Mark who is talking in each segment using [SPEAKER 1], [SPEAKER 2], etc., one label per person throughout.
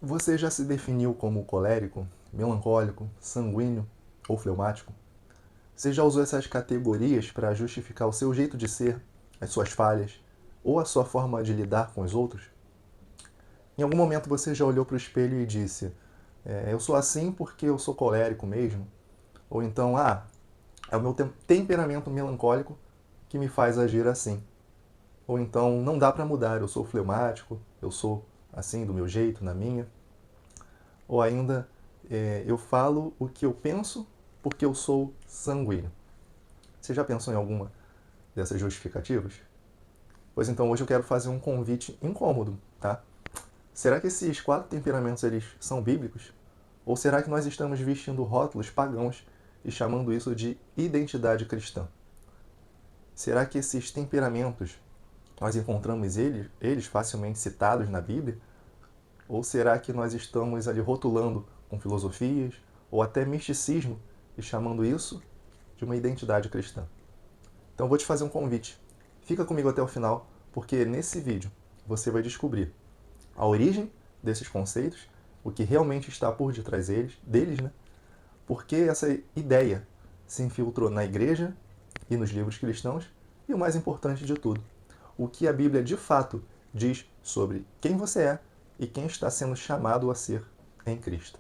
[SPEAKER 1] Você já se definiu como colérico, melancólico, sanguíneo ou fleumático? Você já usou essas categorias para justificar o seu jeito de ser, as suas falhas ou a sua forma de lidar com os outros? Em algum momento você já olhou para o espelho e disse: eu sou assim porque eu sou colérico mesmo? Ou então, é o meu temperamento melancólico que me faz agir assim. Ou então, não dá para mudar, eu sou fleumático, eu sou assim do meu jeito, na minha. Ou ainda, eu falo o que eu penso porque eu sou sanguíneo. Você já pensou em alguma dessas justificativas? Pois então, hoje eu quero fazer um convite incômodo, tá? Será que esses quatro temperamentos eles são bíblicos? Ou será que nós estamos vestindo rótulos pagãos e chamando isso de identidade cristã? Será que esses temperamentos nós encontramos eles facilmente citados na Bíblia? Ou será que nós estamos ali rotulando com filosofias ou até misticismo e chamando isso de uma identidade cristã? Então eu vou te fazer um convite. Fica comigo até o final, porque nesse vídeo você vai descobrir a origem desses conceitos, o que realmente está por detrás deles, né? Por que essa ideia se infiltrou na igreja e nos livros cristãos, e o mais importante de tudo, o que a Bíblia de fato diz sobre quem você é e quem está sendo chamado a ser em Cristo.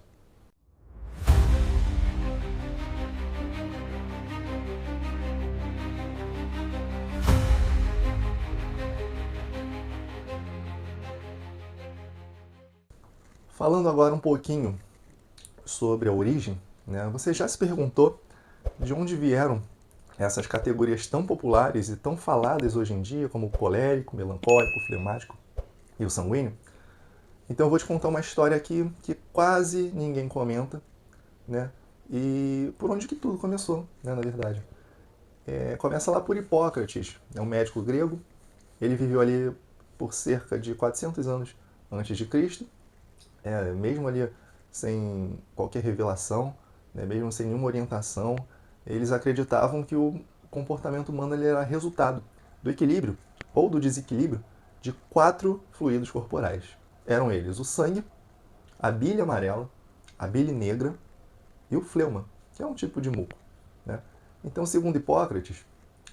[SPEAKER 1] Falando agora um pouquinho sobre a origem, né, você já se perguntou de onde vieram essas categorias tão populares e tão faladas hoje em dia, como o colérico, melancólico, fleumático e o sanguíneo? Então eu vou te contar uma história aqui que quase ninguém comenta, né? E por onde que tudo começou, né, na verdade. Começa lá por Hipócrates, é um médico grego. Ele viveu ali por cerca de 400 anos antes de Cristo, mesmo ali sem qualquer revelação, né, mesmo sem nenhuma orientação. Eles acreditavam que o comportamento humano ele era resultado do equilíbrio ou do desequilíbrio de quatro fluidos corporais. Eram eles o sangue, a bile amarela, a bile negra e o fleuma, que é um tipo de muco, né? Então, segundo Hipócrates,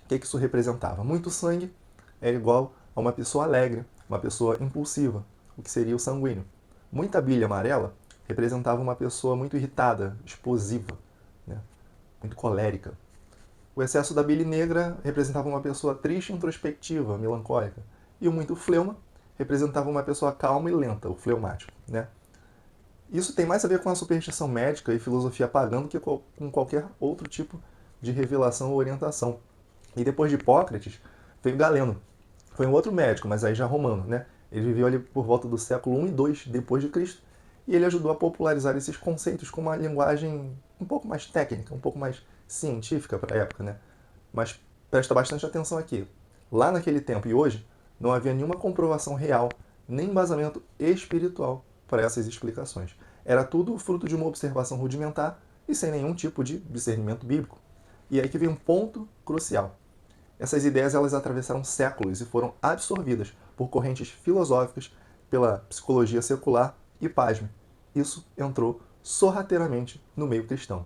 [SPEAKER 1] o que isso representava? Muito sangue era igual a uma pessoa alegre, uma pessoa impulsiva, o que seria o sanguíneo. Muita bile amarela representava uma pessoa muito irritada, explosiva, né? Muito colérica. O excesso da bile negra representava uma pessoa triste, introspectiva, melancólica. E o muito fleuma representava uma pessoa calma e lenta, o fleumático, né? Isso tem mais a ver com a superstição médica e filosofia pagã do que com qualquer outro tipo de revelação ou orientação. E depois de Hipócrates, veio Galeno. Foi um outro médico, mas aí já romano, né? Ele viveu ali por volta do século I e II depois de Cristo, e ele ajudou a popularizar esses conceitos com uma linguagem um pouco mais técnica, um pouco mais científica para a época, né? Mas presta bastante atenção aqui. Lá naquele tempo e hoje, não havia nenhuma comprovação real, nem embasamento espiritual para essas explicações. Era tudo fruto de uma observação rudimentar e sem nenhum tipo de discernimento bíblico. E aí que vem um ponto crucial. Essas ideias elas atravessaram séculos e foram absorvidas por correntes filosóficas, pela psicologia secular e, pasme, isso entrou sorrateiramente no meio cristão.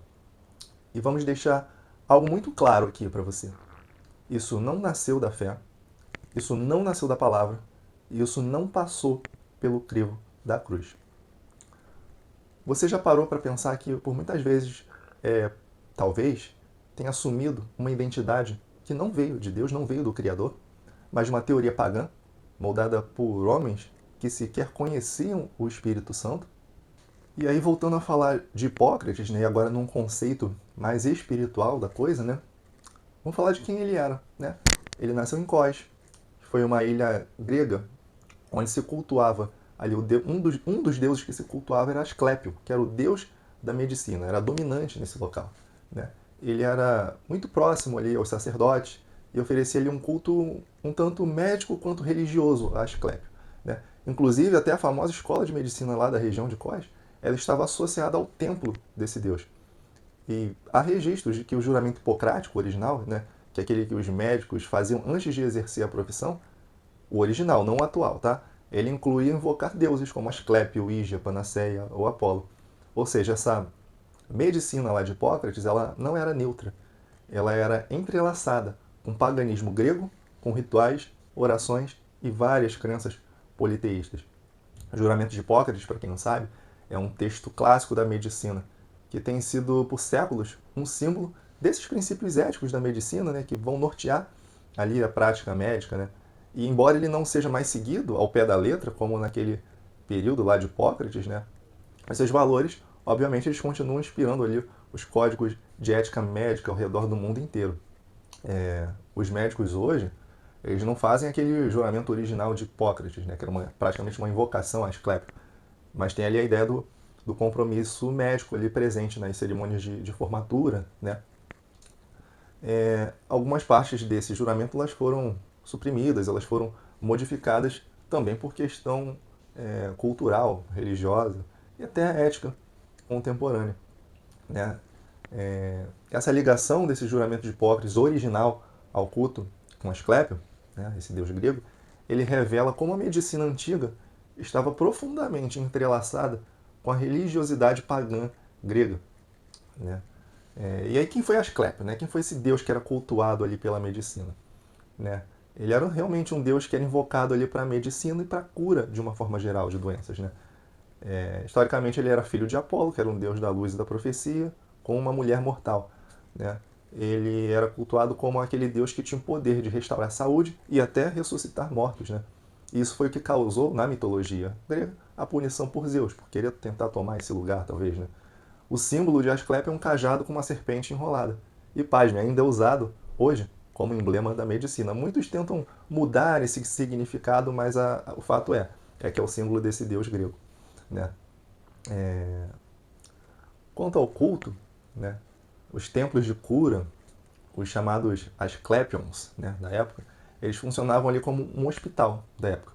[SPEAKER 1] E vamos deixar algo muito claro aqui para você. Isso não nasceu da fé, isso não nasceu da palavra, e isso não passou pelo crivo da cruz. Você já parou para pensar que por muitas vezes, talvez, tenha assumido uma identidade que não veio de Deus, não veio do Criador, mas de uma teoria pagã, moldada por homens que sequer conheciam o Espírito Santo? E aí, voltando a falar de Hipócrates, né, e agora num conceito mais espiritual da coisa, né, vamos falar de quem ele era. Né? Ele nasceu em Kos, que foi uma ilha grega, onde se cultuava ali um dos deuses que se cultuava era Asclépio, que era o deus da medicina, era dominante nesse local. Né? Ele era muito próximo ali aos sacerdotes e oferecia ali um culto um tanto médico quanto religioso a Asclépio. Né? Inclusive, até a famosa escola de medicina lá da região de Kos, ela estava associada ao templo desse deus. E há registros de que o juramento hipocrático original, né, que é aquele que os médicos faziam antes de exercer a profissão, o original, não o atual, tá? ele incluía invocar deuses como Asclépio, Ígia, Panaceia ou Apolo. Ou seja, essa medicina lá de Hipócrates, ela não era neutra, ela era entrelaçada com paganismo grego, com rituais, orações e várias crenças politeístas. O Juramento de Hipócrates, para quem não sabe, é um texto clássico da medicina, que tem sido por séculos um símbolo desses princípios éticos da medicina, né, que vão nortear ali a prática médica, né? E embora ele não seja mais seguido ao pé da letra, como naquele período lá de Hipócrates, né, esses valores, obviamente, eles continuam inspirando ali os códigos de ética médica ao redor do mundo inteiro. Os médicos hoje, eles não fazem aquele juramento original de Hipócrates, né, que era praticamente uma invocação a Asclépio, mas tem ali a ideia do compromisso médico ali presente nas cerimônias de formatura, né? Algumas partes desse juramento elas foram suprimidas, elas foram modificadas também por questão cultural, religiosa e até ética contemporânea, né? Essa ligação desse juramento de Hipócrates original ao culto com Asclépio, né, esse deus grego, ele revela como a medicina antiga estava profundamente entrelaçada com a religiosidade pagã grega, né? E aí quem foi Asclépio, né? Quem foi esse deus que era cultuado ali pela medicina, né? Ele era realmente um deus que era invocado ali para a medicina e para a cura de uma forma geral de doenças, né? Historicamente ele era filho de Apolo, que era um deus da luz e da profecia, com uma mulher mortal, né? Ele era cultuado como aquele deus que tinha o poder de restaurar a saúde e até ressuscitar mortos, né? E isso foi o que causou, na mitologia grega, a punição por Zeus, por querer tentar tomar esse lugar, talvez, né? O símbolo de Asclépio é um cajado com uma serpente enrolada. E, pasme, ainda é usado hoje como emblema da medicina. Muitos tentam mudar esse significado, mas o fato é que é o símbolo desse deus grego, né? Quanto ao culto, né, os templos de cura, os chamados Asclepions, né, da época, eles funcionavam ali como um hospital da época.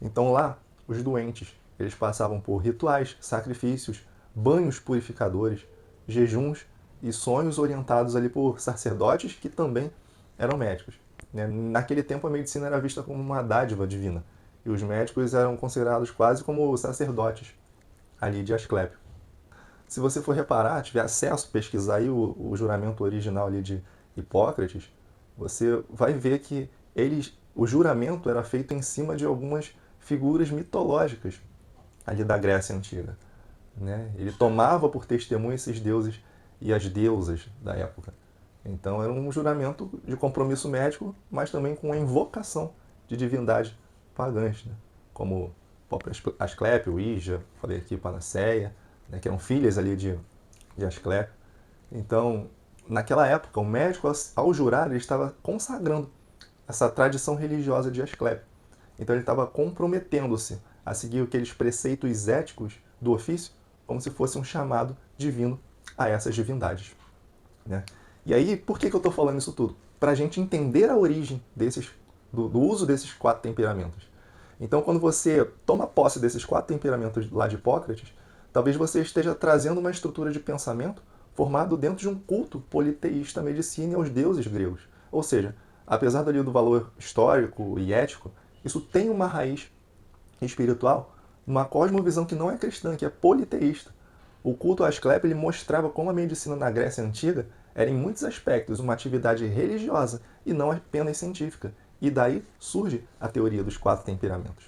[SPEAKER 1] Então lá, os doentes, eles passavam por rituais, sacrifícios, banhos purificadores, jejuns e sonhos orientados ali por sacerdotes que também eram médicos, né? Naquele tempo a medicina era vista como uma dádiva divina e os médicos eram considerados quase como sacerdotes ali de Asclépio. Se você for reparar, tiver acesso, pesquisar aí o juramento original ali de Hipócrates, você vai ver que o juramento era feito em cima de algumas figuras mitológicas ali da Grécia Antiga, né? Ele tomava por testemunho esses deuses e as deusas da época. Então era um juramento de compromisso médico, mas também com a invocação de divindades pagãs, né? Como o próprio Asclépio, Ígia, falei aqui, Panaceia, né? Que eram filhas ali de Asclépio. Então, naquela época, o médico, ao jurar, ele estava consagrando essa tradição religiosa de Asclépio. Então ele estava comprometendo-se a seguir aqueles preceitos éticos do ofício, como se fosse um chamado divino a essas divindades, né? E aí, por que eu estou falando isso tudo? Para a gente entender a origem do uso desses quatro temperamentos. Então, quando você toma posse desses quatro temperamentos lá de Hipócrates, talvez você esteja trazendo uma estrutura de pensamento formado dentro de um culto politeísta à medicina e aos deuses gregos. Ou seja, apesar do valor histórico e ético, isso tem uma raiz espiritual numa cosmovisão que não é cristã, que é politeísta. O culto a Asclépio ele mostrava como a medicina na Grécia Antiga era, em muitos aspectos, uma atividade religiosa e não apenas científica. E daí surge a teoria dos quatro temperamentos.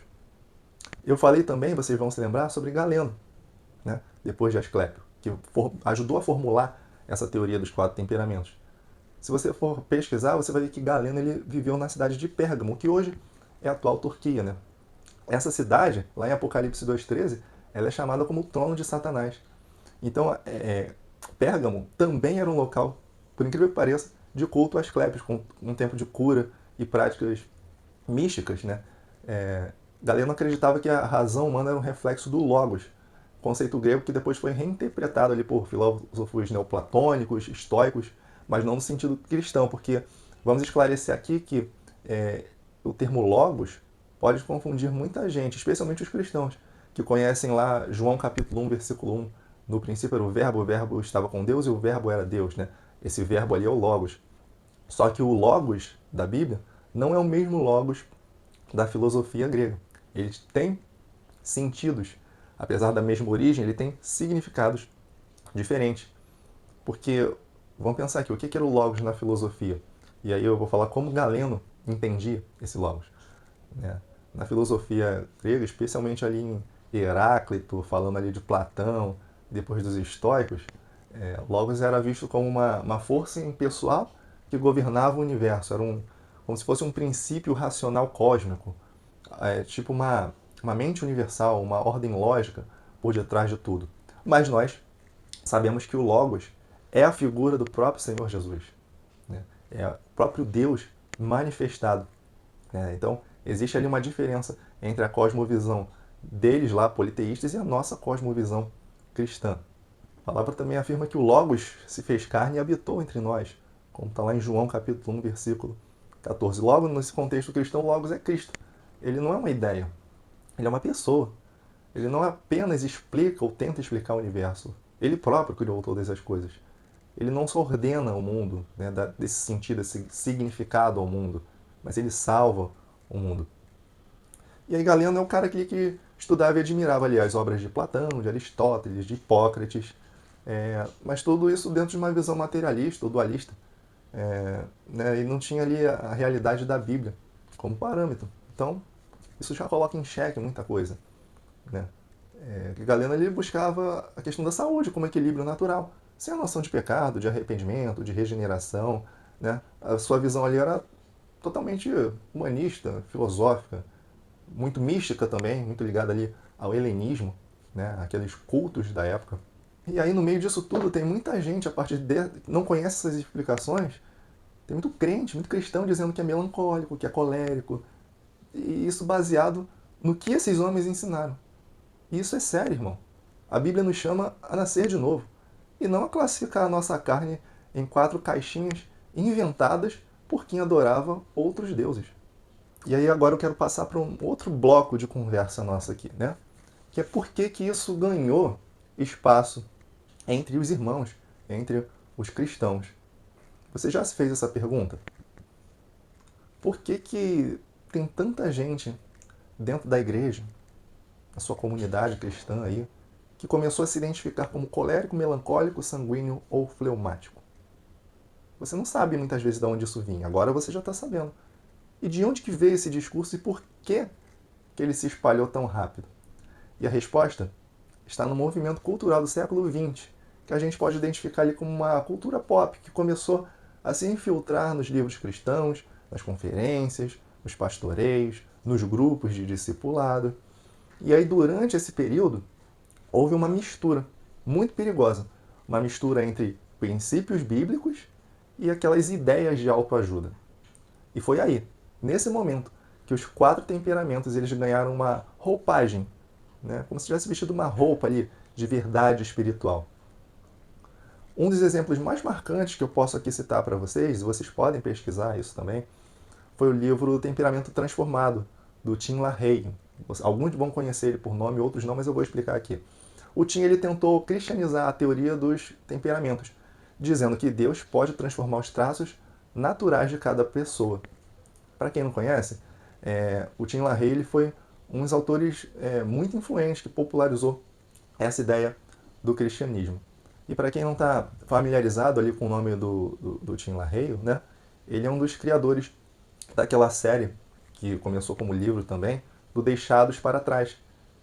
[SPEAKER 1] Eu falei também, vocês vão se lembrar, sobre Galeno, né? Depois de Asclépio, que ajudou a formular essa teoria dos quatro temperamentos. Se você for pesquisar, você vai ver que Galeno ele viveu na cidade de Pérgamo, que hoje é a atual Turquia, né? Essa cidade, lá em Apocalipse 2,13, ela é chamada como o trono de Satanás. Então, Pérgamo também era um local, por incrível que pareça, de culto a Asclépios, com um tempo de cura e práticas místicas, né? Galeno acreditava que a razão humana era um reflexo do Logos, conceito grego que depois foi reinterpretado ali por filósofos neoplatônicos, estoicos, mas não no sentido cristão, porque vamos esclarecer aqui que o termo Logos pode confundir muita gente, especialmente os cristãos, que conhecem lá João capítulo 1, versículo 1. No princípio era o verbo estava com Deus e o verbo era Deus, né? Esse verbo ali é o Logos. Só que o Logos da Bíblia não é o mesmo Logos da filosofia grega. Ele tem sentidos. Apesar da mesma origem, ele tem significados diferentes. Porque, vamos pensar aqui, o que era o Logos na filosofia? E aí eu vou falar como Galeno entendia esse Logos. Né? Na filosofia grega, especialmente ali em Heráclito, falando ali de Platão, depois dos estoicos, Logos era visto como uma força impessoal que governava o universo. Era como se fosse um princípio racional cósmico, tipo uma mente universal, uma ordem lógica por detrás de tudo. Mas nós sabemos que o Logos é a figura do próprio Senhor Jesus. Né? É o próprio Deus manifestado. Então, existe ali uma diferença entre a cosmovisão deles lá, politeístas, e a nossa cosmovisão cristã. A palavra também afirma que o Logos se fez carne e habitou entre nós, como está lá em João capítulo 1, versículo 14. Logo, nesse contexto cristão, o Logos é Cristo. Ele não é uma ideia, ele é uma pessoa. Ele não apenas explica ou tenta explicar o universo. Ele próprio criou todas as coisas. Ele não só ordena o mundo, né, dá desse sentido, esse significado ao mundo, mas ele salva o mundo. E aí Galeno é o cara que estudava e admirava ali as obras de Platão, de Aristóteles, de Hipócrates, mas tudo isso dentro de uma visão materialista ou dualista. Né, e não tinha ali a realidade da Bíblia como parâmetro. Então, isso já coloca em xeque muita coisa. Né? Galeno ele buscava a questão da saúde como equilíbrio natural, sem a noção de pecado, de arrependimento, de regeneração. Né? A sua visão ali era totalmente humanista, filosófica, muito mística também, muito ligada ali ao helenismo, né? Aqueles cultos da época. E aí no meio disso tudo tem muita gente, a partir de não conhece essas explicações, tem muito crente, muito cristão dizendo que é melancólico, que é colérico, e isso baseado no que esses homens ensinaram. E isso é sério, irmão. A Bíblia nos chama a nascer de novo. E não a classificar a nossa carne em 4 caixinhas inventadas por quem adorava outros deuses. E aí agora eu quero passar para um outro bloco de conversa nossa aqui, né? Que é por que isso ganhou espaço entre os irmãos, entre os cristãos. Você já se fez essa pergunta? Por que tem tanta gente dentro da igreja, na sua comunidade cristã aí, que começou a se identificar como colérico, melancólico, sanguíneo ou fleumático? Você não sabe muitas vezes de onde isso vinha, agora você já está sabendo. E de onde que veio esse discurso e por que ele se espalhou tão rápido? E a resposta está no movimento cultural do século XX, que a gente pode identificar ali como uma cultura pop, que começou a se infiltrar nos livros cristãos, nas conferências, nos pastoreios, nos grupos de discipulado. E aí, durante esse período, houve uma mistura muito perigosa. Uma mistura entre princípios bíblicos e aquelas ideias de autoajuda. E foi aí, nesse momento, que os 4 temperamentos eles ganharam uma roupagem, né? Como se tivesse vestido uma roupa ali de verdade espiritual. Um dos exemplos mais marcantes que eu posso aqui citar para vocês, e vocês podem pesquisar isso também, foi o livro Temperamento Transformado, do Tim LaHaye. Alguns vão conhecer ele por nome, outros não, mas eu vou explicar aqui. O Tim ele tentou cristianizar a teoria dos temperamentos, dizendo que Deus pode transformar os traços naturais de cada pessoa. Para quem não conhece, o Tim LaHaye ele foi um dos autores muito influentes que popularizou essa ideia do cristianismo. E para quem não está familiarizado ali com o nome do Tim LaHaye, né, ele é um dos criadores daquela série que começou como livro também, do Deixados para Trás,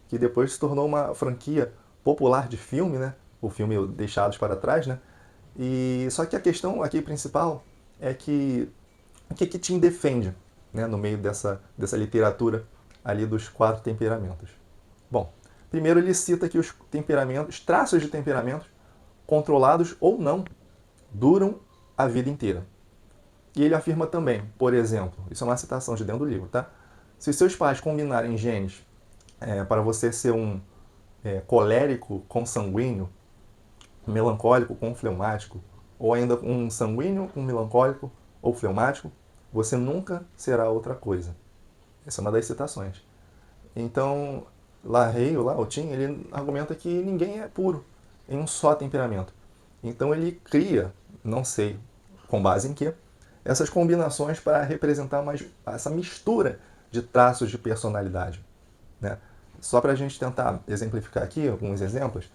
[SPEAKER 1] que depois se tornou uma franquia popular de filme, né, o filme Deixados para Trás, né, e só que a questão aqui principal é que o que Tim defende, né, no meio dessa literatura ali dos 4 temperamentos. Bom, primeiro ele cita que os temperamentos, traços de temperamentos, controlados ou não, duram a vida inteira. E ele afirma também, por exemplo, isso é uma citação de dentro do livro, tá? Se seus pais combinarem genes para você ser um colérico com sanguíneo, melancólico com fleumático, ou ainda um sanguíneo com melancólico ou fleumático, você nunca será outra coisa. Essa é uma das citações. Então, LaHaye, o Tim, ele argumenta que ninguém é puro em um só temperamento. Então ele cria, não sei com base em quê, essas combinações para representar essa mistura de traços de personalidade. né? Só para a gente tentar exemplificar aqui alguns exemplos,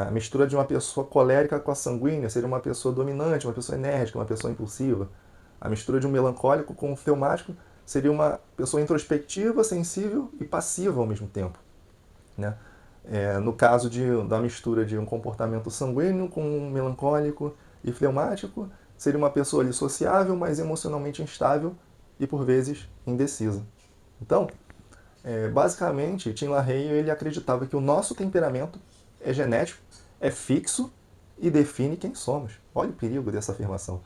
[SPEAKER 1] a mistura de uma pessoa colérica com a sanguínea seria uma pessoa dominante, uma pessoa enérgica, uma pessoa impulsiva. A mistura de um melancólico com um fleumático seria uma pessoa introspectiva, sensível e passiva ao mesmo tempo, né? No caso da mistura de um comportamento sanguíneo com um melancólico e fleumático, seria uma pessoa ali sociável, mas emocionalmente instável e por vezes indecisa. Então, basicamente, Tim LaHaye ele acreditava que o nosso temperamento é genético, é fixo e define quem somos. Olha o perigo dessa afirmação.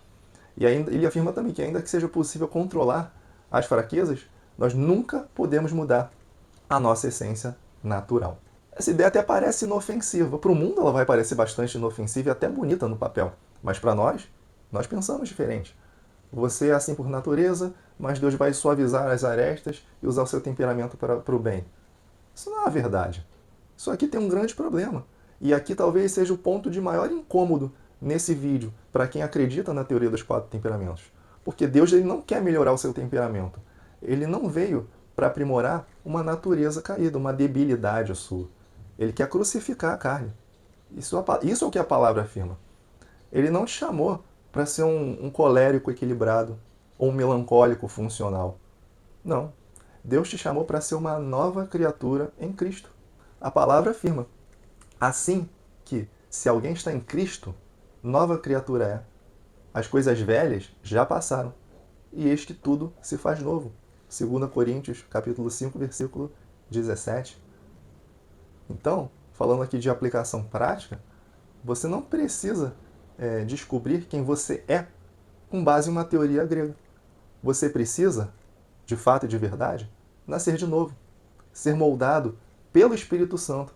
[SPEAKER 1] E ainda, ele afirma também que ainda que seja possível controlar as fraquezas, nós nunca podemos mudar a nossa essência natural. Essa ideia até parece inofensiva. Para o mundo ela vai parecer bastante inofensiva e até bonita no papel. Mas para nós pensamos diferente. Você é assim por natureza, mas Deus vai suavizar as arestas e usar o seu temperamento para o bem. Isso não é a verdade. Isso aqui tem um grande problema. E aqui talvez seja o ponto de maior incômodo nesse vídeo para quem acredita na teoria dos 4 temperamentos. Porque Deus ele não quer melhorar o seu temperamento. Ele não veio para aprimorar uma natureza caída, uma debilidade sua. Ele quer crucificar a carne. Isso é o que a palavra afirma. Ele não te chamou para ser um colérico equilibrado ou um melancólico funcional. Não. Deus te chamou para ser uma nova criatura em Cristo. A palavra afirma. Assim que, se alguém está em Cristo, nova criatura é. As coisas velhas já passaram, e eis que tudo se faz novo. 2 Coríntios, capítulo 5, versículo 17. Então, falando aqui de aplicação prática, você não precisa descobrir quem você é com base em uma teoria grega. Você precisa, de fato e de verdade, nascer de novo, ser moldado pelo Espírito Santo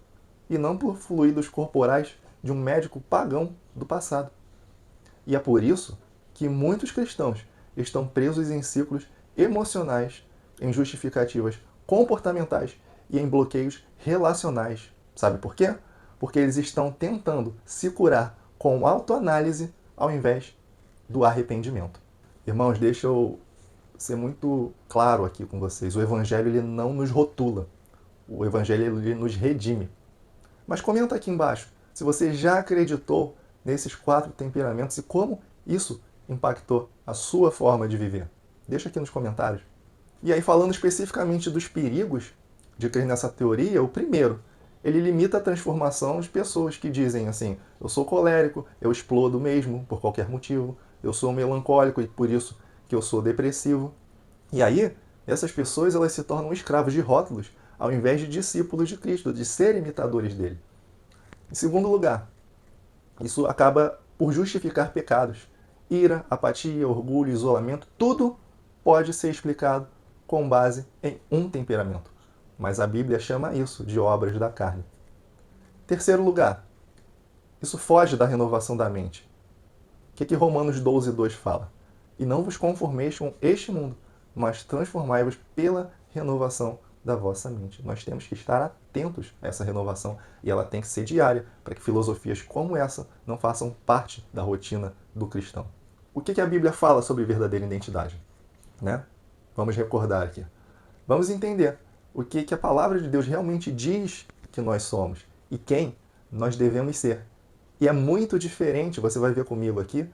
[SPEAKER 1] e não por fluidos corporais de um médico pagão do passado. E é por isso que muitos cristãos estão presos em ciclos emocionais, em justificativas comportamentais e em bloqueios relacionais. Sabe por quê? Porque eles estão tentando se curar com autoanálise ao invés do arrependimento. Irmãos, deixa eu ser muito claro aqui com vocês. O Evangelho ele não nos rotula. O Evangelho ele nos redime. Mas comenta aqui embaixo se você já acreditou nesses 4 temperamentos e como isso impactou a sua forma de viver. Deixa aqui nos comentários. E aí, falando especificamente dos perigos de crer nessa teoria, o primeiro, ele limita a transformação de pessoas que dizem assim, eu sou colérico, eu explodo mesmo por qualquer motivo, eu sou melancólico e por isso que eu sou depressivo. E aí, essas pessoas elas se tornam escravos de rótulos, ao invés de discípulos de Cristo, de serem imitadores dele. Em segundo lugar, isso acaba por justificar pecados. Ira, apatia, orgulho, isolamento, tudo pode ser explicado com base em um temperamento. Mas a Bíblia chama isso de obras da carne. Terceiro lugar, isso foge da renovação da mente. O que Romanos 12:2 fala? E não vos conformeis com este mundo, mas transformai-vos pela renovação da vossa mente. Nós temos que estar atentos a essa renovação e ela tem que ser diária para que filosofias como essa não façam parte da rotina do cristão. O que a Bíblia fala sobre verdadeira identidade? Né? Vamos recordar aqui. Vamos entender o que a palavra de Deus realmente diz que nós somos e quem nós devemos ser. E é muito diferente, você vai ver comigo aqui,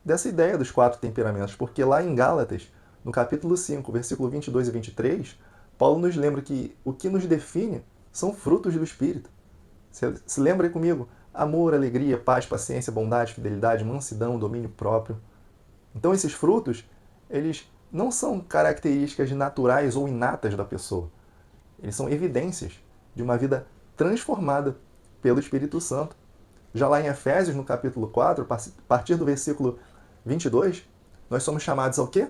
[SPEAKER 1] dessa ideia dos 4 temperamentos, porque lá em Gálatas, no capítulo 5, versículo 22 e 23, Paulo nos lembra que o que nos define são frutos do Espírito. Se lembra aí comigo? Amor, alegria, paz, paciência, bondade, fidelidade, mansidão, domínio próprio. Então esses frutos, eles não são características naturais ou inatas da pessoa. Eles são evidências de uma vida transformada pelo Espírito Santo. Já lá em Efésios, no capítulo 4, a partir do versículo 22, nós somos chamados ao quê?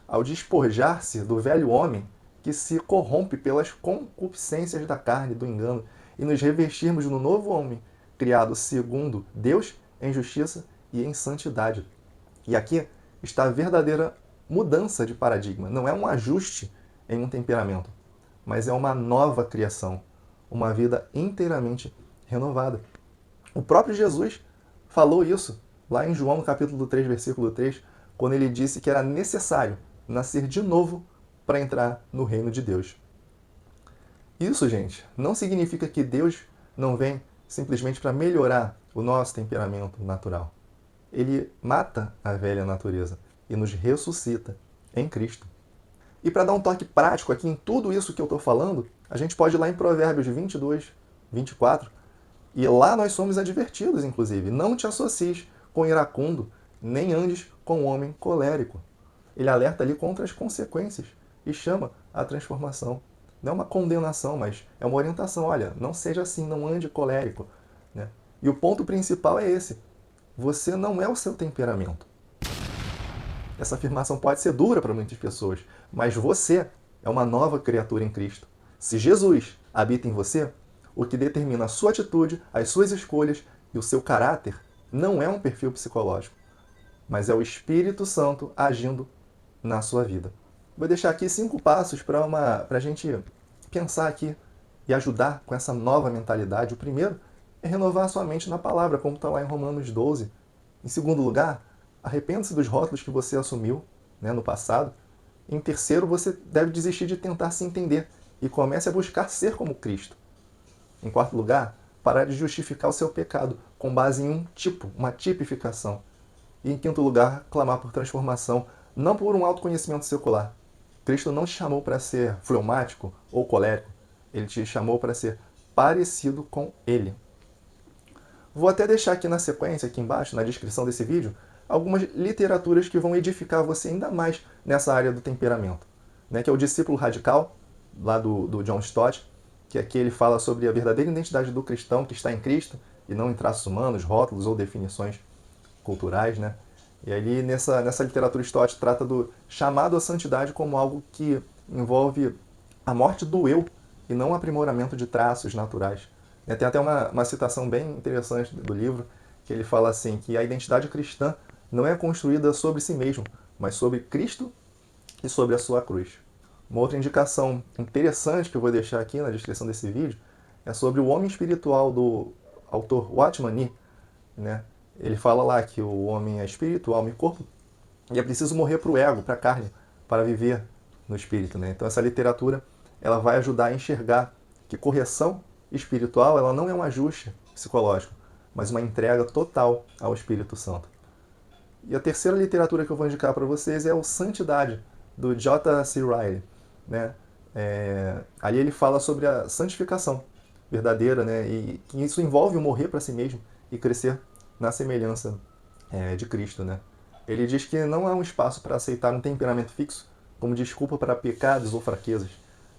[SPEAKER 1] Ao despojar-se do velho homem que se corrompe pelas concupiscências da carne, do engano, e nos revestirmos no novo homem, criado segundo Deus em justiça e em santidade. E aqui está a verdadeira mudança de paradigma. Não é um ajuste em um temperamento, mas é uma nova criação, uma vida inteiramente renovada. O próprio Jesus falou isso lá em João, no capítulo 3, versículo 3, quando ele disse que era necessário nascer de novo para entrar no reino de Deus. Isso, gente, não significa que Deus não vem simplesmente para melhorar o nosso temperamento natural. Ele mata a velha natureza e nos ressuscita em Cristo. E para dar um toque prático aqui em tudo isso que eu estou falando, a gente pode ir lá em Provérbios 22, 24, e lá nós somos advertidos, inclusive. Não te associes com iracundo, nem andes com o homem colérico. Ele alerta ali contra as consequências e chama a transformação. Não é uma condenação, mas é uma orientação. Olha, não seja assim, não ande colérico. Né? E o ponto principal é esse. Você não é o seu temperamento. Essa afirmação pode ser dura para muitas pessoas, mas você é uma nova criatura em Cristo. Se Jesus habita em você, o que determina a sua atitude, as suas escolhas e o seu caráter não é um perfil psicológico, mas é o Espírito Santo agindo na sua vida. Vou deixar aqui 5 passos para a gente pensar aqui e ajudar com essa nova mentalidade. O primeiro é renovar a sua mente na palavra, como está lá em Romanos 12. Em segundo lugar, arrependa-se dos rótulos que você assumiu, né, no passado. Em terceiro, você deve desistir de tentar se entender e comece a buscar ser como Cristo. Em quarto lugar, parar de justificar o seu pecado com base em um tipo, uma tipificação. E em quinto lugar, clamar por transformação, não por um autoconhecimento secular. Cristo não te chamou para ser fleumático ou colérico. Ele te chamou para ser parecido com Ele. Vou até deixar aqui na sequência, aqui embaixo, na descrição desse vídeo, algumas literaturas que vão edificar você ainda mais nessa área do temperamento. Né? Que é o Discípulo Radical, lá do John Stott, que aqui ele fala sobre a verdadeira identidade do cristão que está em Cristo e não em traços humanos, rótulos ou definições culturais. Né? E ali nessa literatura Stott trata do chamado à santidade como algo que envolve a morte do eu e não o aprimoramento de traços naturais. Tem até uma citação bem interessante do livro, que ele fala assim, que a identidade cristã não é construída sobre si mesmo, mas sobre Cristo e sobre a sua cruz. Uma outra indicação interessante que eu vou deixar aqui na descrição desse vídeo é sobre o homem espiritual do autor Watchman Nee. Né? Ele fala lá que o homem é espírito, alma e corpo, e é preciso morrer para o ego, para a carne, para viver no espírito. Né? Então essa literatura ela vai ajudar a enxergar que correção espiritual ela não é um ajuste psicológico, mas uma entrega total ao Espírito Santo. E a terceira literatura que eu vou indicar para vocês é o Santidade, do J.C. Ryle. Né? Ali ele fala sobre a santificação verdadeira, né? E que isso envolve o morrer para si mesmo e crescer na semelhança de Cristo. Né? Ele diz que não há um espaço para aceitar um temperamento fixo como desculpa para pecados ou fraquezas.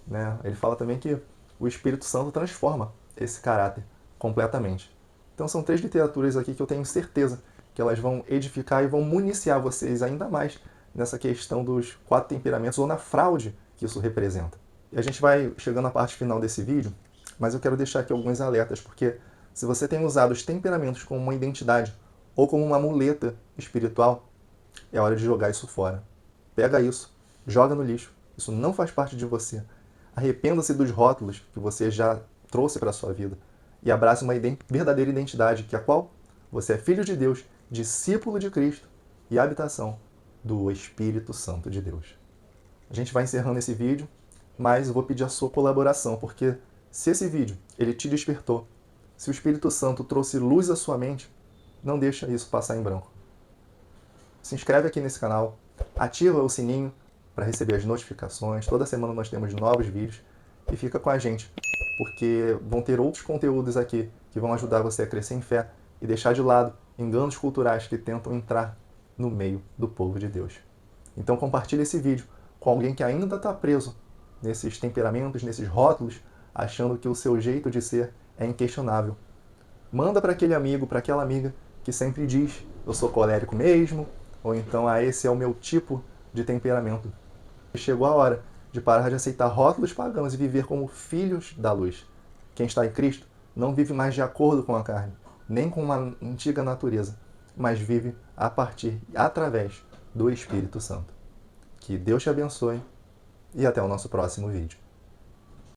[SPEAKER 1] Né? Ele fala também que o Espírito Santo transforma esse caráter completamente. Então são 3 literaturas aqui que eu tenho certeza que elas vão edificar e vão municiar vocês ainda mais nessa questão dos 4 temperamentos ou na fraude que isso representa. E a gente vai chegando à parte final desse vídeo, mas eu quero deixar aqui alguns alertas, porque se você tem usado os temperamentos como uma identidade ou como uma muleta espiritual, é hora de jogar isso fora. Pega isso, joga no lixo. Isso não faz parte de você. Arrependa-se dos rótulos que você já trouxe para a sua vida e abrace uma verdadeira identidade, que é qual? Você é filho de Deus, discípulo de Cristo e habitação do Espírito Santo de Deus. A gente vai encerrando esse vídeo, mas eu vou pedir a sua colaboração, porque se esse vídeo ele te despertou, se o Espírito Santo trouxe luz à sua mente, não deixa isso passar em branco. Se inscreve aqui nesse canal, ativa o sininho para receber as notificações. Toda semana nós temos novos vídeos e fica com a gente, porque vão ter outros conteúdos aqui que vão ajudar você a crescer em fé e deixar de lado enganos culturais que tentam entrar no meio do povo de Deus. Então compartilhe esse vídeo com alguém que ainda está preso nesses temperamentos, nesses rótulos, achando que o seu jeito de ser é inquestionável. Manda para aquele amigo, para aquela amiga que sempre diz, eu sou colérico mesmo, ou então, esse é o meu tipo de temperamento. Chegou a hora de parar de aceitar rótulos pagãos e viver como filhos da luz. Quem está em Cristo não vive mais de acordo com a carne, nem com uma antiga natureza, mas vive a partir e através do Espírito Santo. Que Deus te abençoe e até o nosso próximo vídeo.